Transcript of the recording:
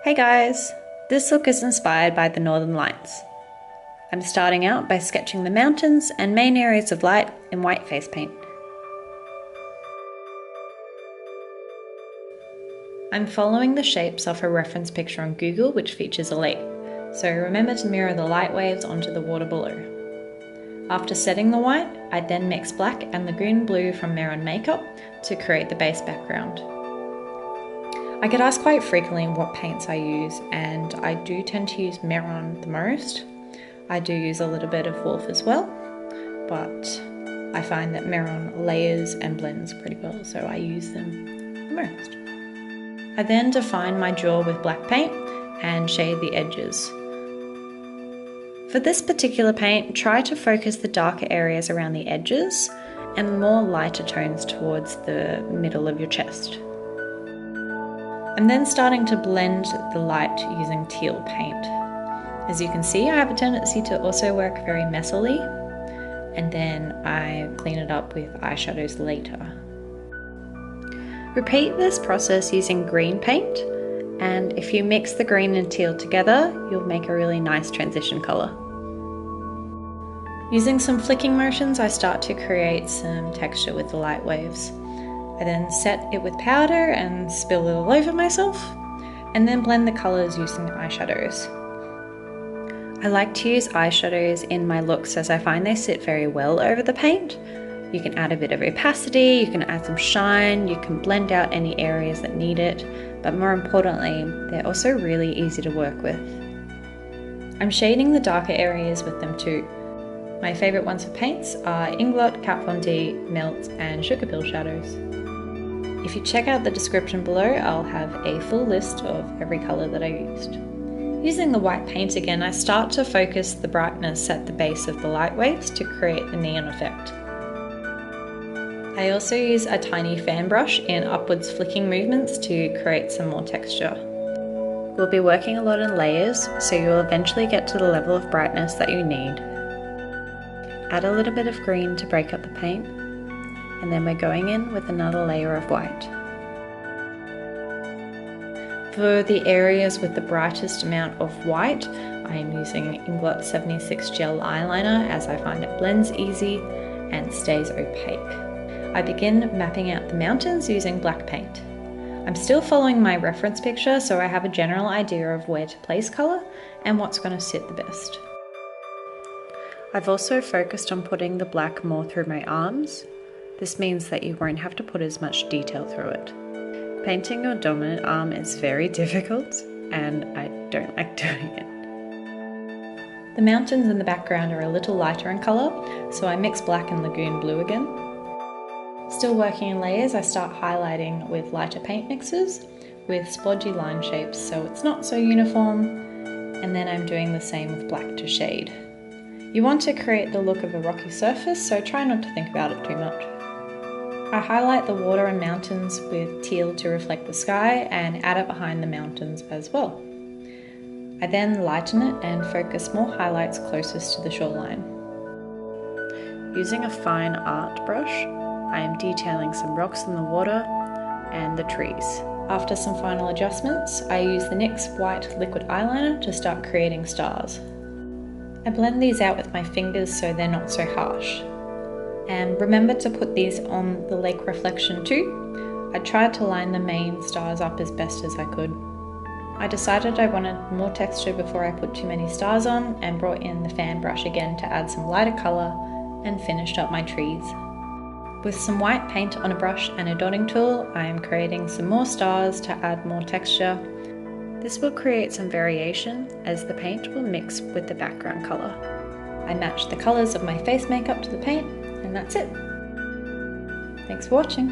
Hey guys! This look is inspired by the Northern Lights. I'm starting out by sketching the mountains and main areas of light in white face paint. I'm following the shapes off a reference picture on Google which features a lake, so remember to mirror the light waves onto the water below. After setting the white, I then mix black and Lagoon blue from Mehron makeup to create the base background. I get asked quite frequently what paints I use, and I do tend to use Mehron the most. I do use a little bit of Wolf as well, but I find that Mehron layers and blends pretty well, so I use them the most. I then define my jaw with black paint and shade the edges. For this particular paint, try to focus the darker areas around the edges and more lighter tones towards the middle of your chest. I'm then starting to blend the light using teal paint. As you can see, I have a tendency to also work very messily, and then I clean it up with eyeshadows later. Repeat this process using green paint, and if you mix the green and teal together, you'll make a really nice transition colour. Using some flicking motions, I start to create some texture with the light waves. I then set it with powder and spill it all over myself, and then blend the colours using eyeshadows. I like to use eyeshadows in my looks as I find they sit very well over the paint. You can add a bit of opacity, you can add some shine, you can blend out any areas that need it, but more importantly, they're also really easy to work with. I'm shading the darker areas with them too. My favourite ones for paints are INGLOT, Kat Von D, Melt and Sugarpill shadows. If you check out the description below, I'll have a full list of every colour that I used. Using the white paint again, I start to focus the brightness at the base of the light waves to create the neon effect. I also use a tiny fan brush in upwards flicking movements to create some more texture. We'll be working a lot in layers, so you'll eventually get to the level of brightness that you need. Add a little bit of green to break up the paint, and then we're going in with another layer of white. For the areas with the brightest amount of white, I am using INGLOT 76 Gel Eyeliner as I find it blends easy and stays opaque. I begin mapping out the mountains using black paint. I'm still following my reference picture, so I have a general idea of where to place colour and what's going to sit the best. I've also focused on putting the black more through my arms. This means that you won't have to put as much detail through it. Painting your dominant arm is very difficult, and I don't like doing it. The mountains in the background are a little lighter in colour, so I mix black and Lagoon blue again. Still working in layers, I start highlighting with lighter paint mixes with splodgy line shapes so it's not so uniform, and then I'm doing the same with black to shade. You want to create the look of a rocky surface, so try not to think about it too much. I highlight the water and mountains with teal to reflect the sky and add it behind the mountains as well. I then lighten it and focus more highlights closest to the shoreline. Using a fine art brush, I am detailing some rocks in the water and the trees. After some final adjustments, I use the NYX white liquid eyeliner to start creating stars. I blend these out with my fingers so they're not so harsh. And remember to put these on the lake reflection too. I tried to line the main stars up as best as I could. I decided I wanted more texture before I put too many stars on and brought in the fan brush again to add some lighter colour and finished up my trees. With some white paint on a brush and a dotting tool, I am creating some more stars to add more texture. This will create some variation as the paint will mix with the background colour. I match the colours of my face makeup to the paint, and that's it. Thanks for watching.